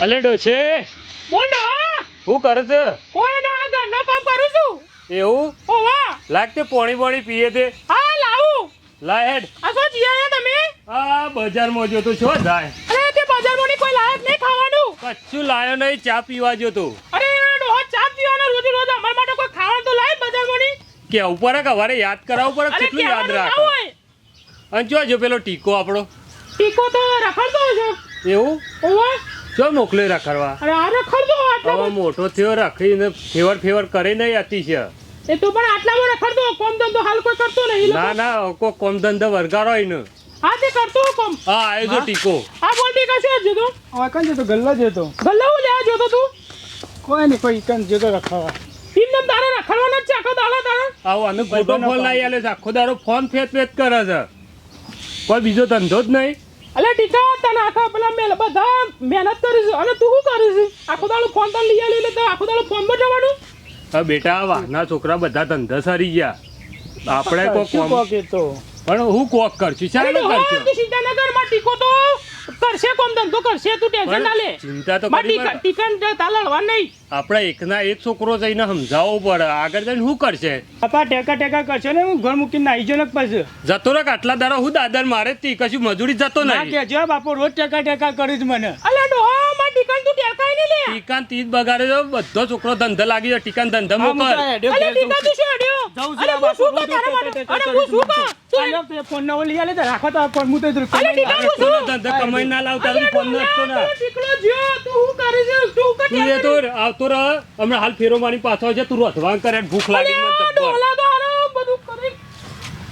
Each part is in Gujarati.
અલે ડોશે બોલો હું કરે છે? કોઈ ના ઘરના કામ કરું છું. એવું ઓવા લાગતે પોણી પીએ તે હા લાવું. લા હેડ આ શું જીયા તમે? આ બજારમાં જો તો શું જાય? અરે તે બજારમાં ની કોઈ લાયક નહીં ખાવાનું. કચ્છું લાયો નહીં, ચા પીવા જો તો. અરે ડોહા ચા પીવાનો રોજ રોજ અમાર માટે કોઈ ખાવાનું તો લાય બજારમાં ની. કે ઉપર કવારે યાદ કરાવવું પડે, કેટલું યાદ રાખો. અને જો જો પેલો ટીકો આપણો ટીકો તો રખડતો છે. એવું ઓવા જો મોકલે રખડવા. અરે આ રખડતો હવે આટલા મોટો થયો રખીને ફેવર કરે નહીં અતિ છે. એ તો પણ આટલામાં રખડતો કોમ ધંધો હાલ કોઈ કરતો નહીં. ના ના કોઈ કોમ ધંધા વરગારો હોય ને. હા તે કરતો કોમ. હા આવ્યો તો ટીકો. હા બોલ ટીકા છે જતો. હવે કઈ જતો ગલ્લા જતો ગલ્લા હું લેવા જોતો તું? કોઈ નહીં કોઈ કઈ જતો રખાવા એમને તારે રખડવાના જ છે આખો દાડા તારે. આવો અને ફોટો ફોન લાવી આલે છે, આખો દાડો ફોન ફેત કરે છે. કોઈ બીજો ધંધો જ નહીં. અલે ટીકા તને આખા પેલા બધા મહેનત કરીશ અને તું શું કરીશ? આખો દાડો ફોન તને લઈ આલી એટલે આખો દાડો ફોન માં જવાનું. હવે બેટા વાહના છોકરા બધા ધંધા સારી ગયા. આપણે કોઈ શું કોમ કહો કે તો પણ હું કોક કરશું, અરે ચાલો ડોહા, કરશું. તું ચિંતા ના કર, માં ટીકો તો કરશે કોમ ધંધો કરશે, તું ટેન્શન ના લે. ચિંતા તો માં કરી ટીકા પણ ટીકન તાર લડવા નહીં. આપણે એકના એક છોકરો જઈને સમજાવવો પડે, આગળ જઈને શું કરશે? પપ્પા ટેકા કરશો ને હું ઘર મૂકીને નાઈ જો ને પછી જતો રે આટલા દાડા હું દાદર મારે જ તી, કશું મજૂરી જતો ના નહીં. કેજો બાપુ રોજ ટેકા કરીશ મને. અલે ડોહા, માં ટીકન તું ટેકાય નહીં લે. ટીકાન તીજ બગાડે તો બધો છોકરો ધંધા લાગી જાય. ટીકાન ધંધા હા, હું મોકલ. તો હેડ્યો અલે ઘેર જઉં ટીકા તું શું અડ્યો? છું. અરે હું શું કહું તારા માટે? અરે હું શું કહું? ચાલો, તે ફોન ના લઈ આલે તો રાખો તો ફોન હું તો અલે ટીકા અરે હું કોનો શું? ધંધા કમાઈ ના લાવતા અલે ફોન ડોહા, નતો ના. તું ટીકલો જ્યો, તું શું કરીશ? તું કે તું એ તો આવતો રહ, હમણાં હાલ ફેરો મારી પાછો છે. તું રોધવાન કરે, ભૂખ લાગી મને જબ્બર. ડોહલા તો હારો બધું કરી.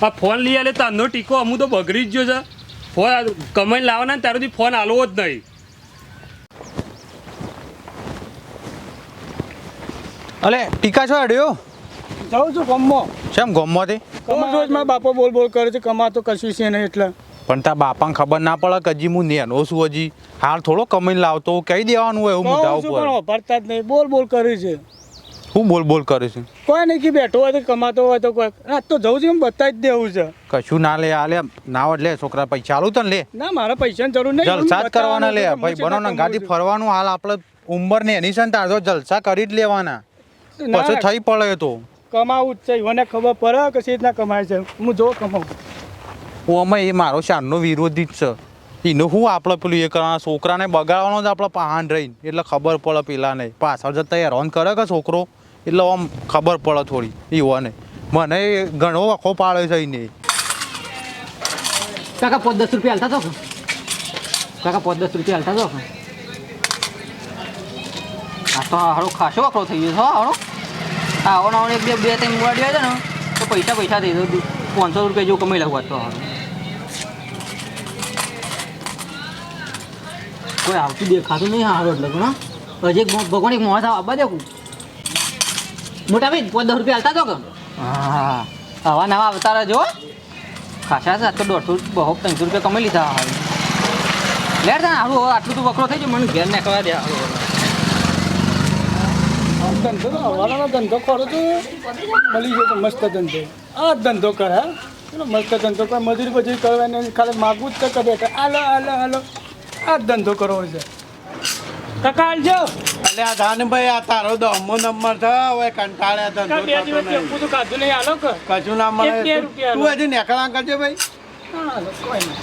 આ ફોન લઈ આલે તારનો ટીકો અમુ તો બગડી જ ગયો છે. ફોન કમાઈને લાવવાના ને તારોથી ફોન આલવો જ નહીં. અલે ટીકા છો અડ્યો જાઉં છું ગમમાં. કેમ ગમમાંથી? રોજ મારા બાપો બોલ કરે છે, કમાતો કશું છે નહીં એટલે પણ તાર બાપાને ખબર ના પડે કે હજી હું નેનો છું, હજી હાલ થોડો કમાઈને લાવતો કહી દેવાનું હોય એવું મોઢા કહું છું પણ ઉપર. વાપરતા જ નહીં, બોલ કરે છે. હું બોલ કરે છે? કોઈ નહીં કે બેઠો હોય તો કમાતો હોય તો કોઈ આ તો જવું છે એમ બતાવી જ દેવું છે. કશું ના લે, આ લે ના લે છોકરા પૈસા આલું તને લે, ના મારા પૈસાની જરૂર નહીં. જલસા જ કરવાના લે બતાવવાનું ભાઈ, છે કે બનો હું ગાડી છું. ફરવાનું હાલ આપણે ઉંમર ને એની છે ને તાર તો જલસા કરી જ લેવાના, ના, પછી થઈ પડે તો કમાવું જ છે, મને ખબર પડે કે શી રીતના કમાય છે. હું જો કમાવું હું અમે એ મારો શાનનો વિરોધી જ છે. એનું શું આપણે પેલું એ કરવાના, છોકરાને બગાડવાનો જ આપણે પહાણ રહીને એટલે ખબર પડે પેલા નહીં, પાછળ જતા હેરાન કરે કે છોકરો એટલે આમ ખબર પડે થોડી એવાને. મને ઘણો વખો પાડે છે એને. કાકા 5-10 રૂપિયા હાલતા તો કાકા 5-10 રૂપિયા હાલતા તો આ તો હારો ખાસો વખરો થઈ ગયો છે હારો. આવો ના એક બે ત્રણ મોડી આવે ને તો પૈસા થઈ જાય, 500 રૂપિયા જેવું કમાઈ લાગવા તો હારો. કોઈ આવતું દેખાતું નહીં હારો એટલે પણ હજી ભગવાન એક મોહ આવવા દેવું મોટા ભાઈ 5-10 રૂપિયા હાલતા તો કે હા આવા નવા અવતાર જો ખાસા છે. તો 150-200-300 રૂપિયા કમાઈ લીધા હાલ. લેટ ને હારું આટલું તો વખરો થઈ ગયો, મને ઘેર નાખવા દે હારું. ધંધો તો હવાલાનો ધંધો કરો તો મળી ગયો તો મસ્ત ધંધો. આ જ ધંધો કરે ચલો મસ્ત ધંધો કરે, મજૂરી કરવાની ખાલી માગવું જ તો કરે. હાલો આ જ ધંધો કરવો છે. કાકા હાલજો. અલ્યા ધાનભાઈ આ તારો દમો નંબર છે, હવે કંટાળ્યા ધંધો બે થતો દિવસ નહીં. બધું કાઢું નહીં હાલો કે કશું ના મળે. 1-2 રૂપિયા તું હજી નેકળા કરજે ભાઈ. હાલો કોઈ નહીં.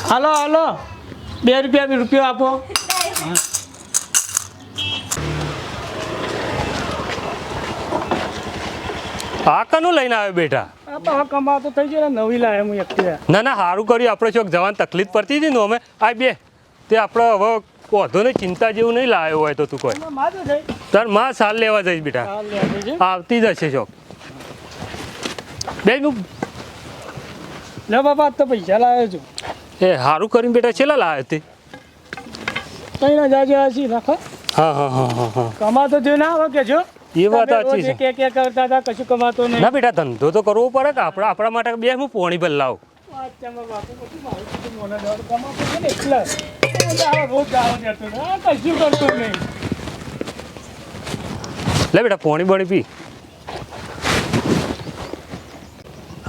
હાલો 2 રૂપિયા આપો. આ કનું લઈને આવ્યો બેટા? આ તો કમાતો થઈ ગયો ને, નવી લાવે હું એકટી. ના ના સારું કર્યું. આપણે ચોક જવાન તકલીફ પડતી હતી ને અમે આ બે તે આપણે હવે વધુ ને ચિંતા જેવું નહીં લાવ્યો હોય તો તું કોઈ માજો જઈ તાર માં સાલ લેવા જઈશ બેટા, હાલ લે છે. આવતી જ હશે ચોક. બે હું લે બાપા આજ તો પૈસા લાવ્યો છું. એ સારું કરીને બેટા છેલ્લા લાવ્યો તે? કઈ ના જાજો હસી રાખો. હા કમાતો જો ના આવે કે જો એ વાત તમે સાચી રોજ છે. એક કરતા હતા, કશું કમાતો નહીં. ના બેટા ધંધો તો કરવો પડે કે આપણા માટે બે હું પોણી બદલાવ. વાતચામાં બાપુ બધું મારું બધું મોને દોડ કમાતો છે ને એટલે રોજ જાવ જતો ને. આ કશું કરતો નહીં. લે બેટા પોણી બણી પી.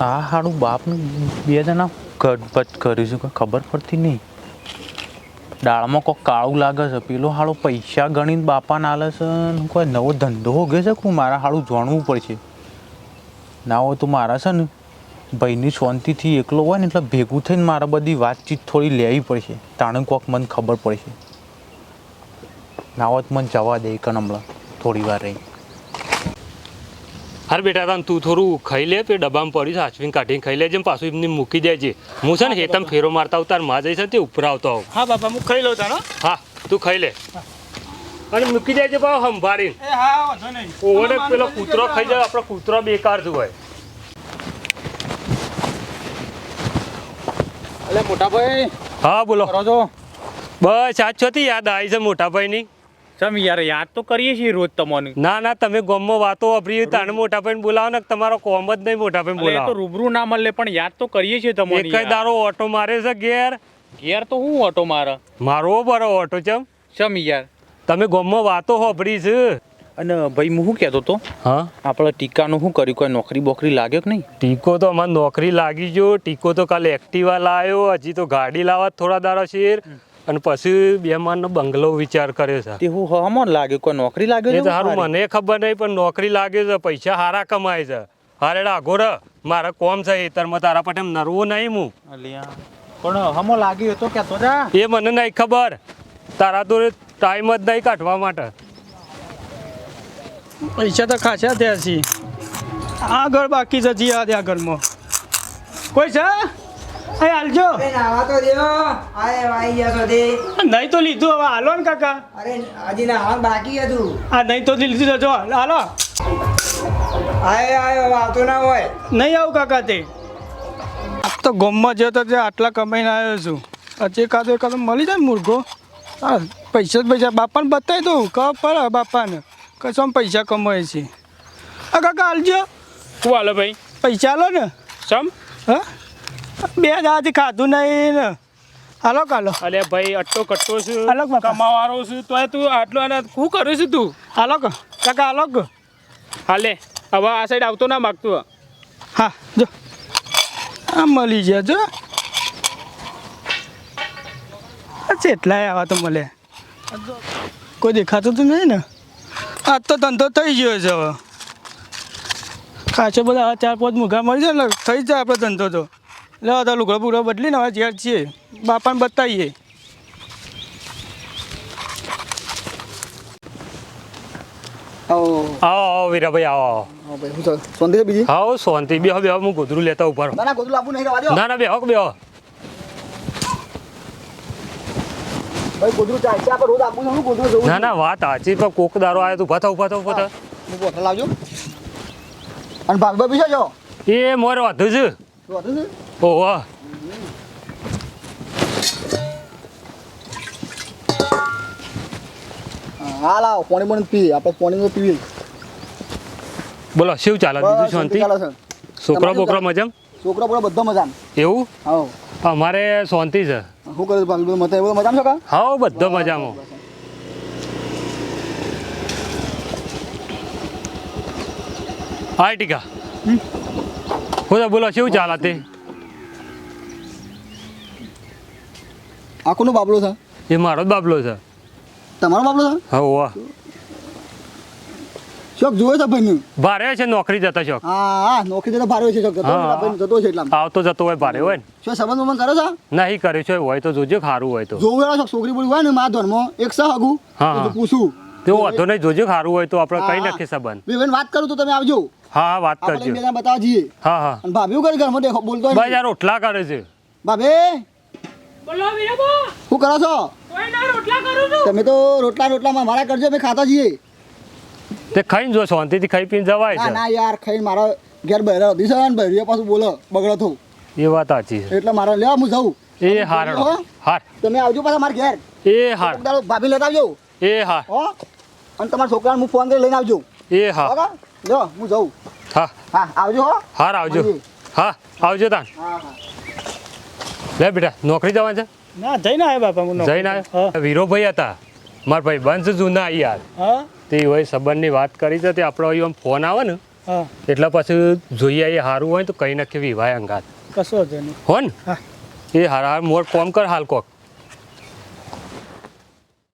આ હાડું બાપનું બે જણા ગટપટ કર્યું છે, કોઈ ખબર પડતી નહીં. દાળમાં કોક કાળું લાગે છે પેલો હાળો પૈસા ગણીને બાપાને આલે છે ને કોઈ નવો ધંધો હોગે છે કે મારા હાળું જાણવું પડશે ના હોય તો મારા છે ને ભાઈની શાંતિથી એકલો હોય ને એટલે ભેગું થઈને મારે બધી વાતચીત થોડી લેવી પડશે તાણે કોક મને ખબર પડશે ના હોય તો મને જવા દે કન હમણાં થોડી વાર રહી અરે બેટા તને તું થોડું ખાઈ લે પછી ડબ્બામાં પડ્યું સાચવીને કાઢીને ખાઈ લેજે ને પાછું એમને મૂકી દેજે હું છે ને હેતમ ફેરો મારતા આવું તાર માં જઈશ ને તે ઉપર આવતો આવું હા બાપા હું ખાઈ લઉં તારો હા તું ખાઈ લે અને મૂકી દેજે પાછો સંભાળીને એ હા વાંધો નહીં ઓવડે પેલો કૂતરો ખાઈ જાય આપણો કૂતરો બેકાર જ હોય એટલે મોટા ભાઈ હા બોલો કરો છો બસ આજ છોથી યાદ આવી છે મોટાભાઈની ચમ યાર યાદ તો કરીએ છીએ રોજ તમને ના ના તમે ગામમાં વાતો વાપરી તાણે મોટાભાઈને બોલાવો ને તમારો કોમ જ નહીં મોટાભાઈને તો બોલાવો રૂબરૂ ના મળે પણ યાદ તો કરીએ છીએ તમને એક જ દારો ઓટો મારે છે ઘેર ઘેર તો હું ઓટો મારે મારો બરો ઓટો ચમ યાર તમે ગામમાં વાતો વાપરી છે અને ભાઈ હું શું કહેતો તો હા આપણે ટીકાનું શું કર્યું કોઈ નોકરી બોકરી લાગ્યો કે નહીં ટીકો તો અમારે નોકરી લાગી ગયો ટીકો તો કાલે એક્ટિવા લાવ્યો હજી તો ગાડી લાવવા થોડા દાડા શેર અને પછી બે માળનો બંગલો વિચાર કર્યો છે તે હું હમણાં લાગ્યો કોઈ નોકરી એ તો લાગ્યો સારું મને ખબર નહીં પણ નોકરી લાગે છે પૈસા સારા કમાય છે હારેડા આગો ર મારે કોમ છે એતરમાં તારા પટે નરવો નહીં હું પણ હમણાં લાગ્યું તો કહેતો જા એ મને નહીં ખબર તારા તો ટાઈમ જ નહીં કાઢવા માટે પૈસા તો ખાસા થયા છે આ ઘર બાકી છે જી આ ઘરમાં કોઈ છે એ હાલજો નાવા તો દેવો અરે ભાઈ યાર તો દે નહીં તો લીધું હવે હાલો ને કાકા અરે હજી નાવા બાકી હતું આ નહીં તો લીધું જો હાલો આયો આવતો ના હોય નહીં આવું કાકા તે તો ગોમમાં જતો તે આટલા કમાઈને આવ્યો છું હજી એકાદો મળી જાય ને મુર્ગો હા પૈસા બાપાને બતાવી દઉં કહો પડે બાપાને કશો પૈસા કમાય છે આ કાકા હાલજો શું હાલો ભાઈ પૈસા હાલો ને સમ હા બે દાવાથી ખાધું નહીં ને હાલો કાલો અલે ભાઈ અટ્ટો કટ્ટો છું હાલો બાપા કમાવાળો છું તોય તું આટલો અને શું કરું છું તું હાલો કાકા હાલો હાલે હવે આ સાઈડ આવતો ના માગતું હા જો આ મળી જાય જો જેટલાય આવા તો મળે કોઈ દેખાતું તો નહીં ને આજ તો ધંધો થઈ ગયો છે હવે ખાસો બધા હવે 4-5 મુઘા મળી જાય એટલે થઈ જાય આપણો ધંધો તો એટલે બધા લુગડા બુગડા બદલીને હવે જ્યાં છીએ બાપાને બતાવીએ આવો આવો વીરાભાઈ આવો આવો શાંતિ બેહો બેહો હું ગોદરું લેતા ઉભા રહો ના ના બેહો બેહો ના ના વાત સાચી પણ કોક દારો આવ્યો તો ઉભા થા અને ભાગભાઈ પીછો છો એ મોર વાંધો છે ઓહો હા લાવો પાણી પણ પીએ આપણે પાણી તો પીએ બોલો શું ચાલે બીજું શાંતિ છોકરા બોકરા મજામ છોકરા બોકરા બધા મજામ એવું હા અમારે શાંતિ છે શું કરે ભાગભાઈ મતા એવું મજામ છો કા હા બધો મજામાં હાય ટીકા બોલો શું ચાલે તે આ કોનો બાબલો છે એ મારો જ બાબલો છે તમારો બાબલો છે હા વાહ શોખ જોયો છે ભાઈ ભારે છે નોકરી જતા શોખ હા નોકરી જતો ભારે છે શોખ જતો હા. ભાઈ જતો છે એટલા આવતો જતો હોય ભારે હોય ને શું સંબંધ બંધ કરે છે નહીં કર્યું છે હોય તો જોજો ખારું હોય તો જોવું એનો શોખ છોકરી બોલી હોય ને મારા ધર્મમાં એક સહ હગું હા. તો પૂછું જો વાંધો નહીં જોજો ખારું હોય તો આપણે કઈ નાખીએ સંબંધ બે બેન વાત કરું તો તમે આવજો હા હા વાત આપણે કરજો બે જણા બતાવવા જઈએ હા હા અને ભાભી શું કરે ઘરમાં દેખો બોલતો હોય બસ ને. યાર રોટલા કરે છે ભાભી બોલો વીરાબા શું કરો છો કોઈ ના રોટલા કરું છું તમે તો રોટલામાં મારા કરજો અમે ખાતા જઈએ તે ખાઈને જો શાંતિથી ખાઈ પીને જવાય ના છે ના યાર ખાઈને મારા ઘેર બહેરા હતી છે ને બહેરીયા પાછું બોલો બગડો થયું એ વાત સાચી છે એટલે મારે લેવા હું જાઉં એ હાર હાર તમે આવજો પાછા મારા ઘેર એ હાર કોક દાડો ભાભી લેતા આવજો એ હાર હો અને તમારા છોકરાને હું ફોન કરી લઈને આવજો એ હા બરાબર લો હું જાઉં હા હા આવજો હો હાર આવજો મળીએ. હા આવજો તાન હા હા લે બેટા નોકરી જવાનું છે ના જઈને આવ્યા બાપા હું જઈને આવ્યો વીરોભાઈ હતા મારા ભાઈ બંધ જૂના યાર હા તે હોય સંબંધની વાત કરી છે તે આપણો અહીં આમ ફોન આવે ને હા એટલે પછી જોઈએ એ સારું હોય તો કઈ નક્કી વિવાય અંગાત કશો વાંધો નહીં હો ને હા. એ હાર હાર મોર કોમ કર હાલ કોક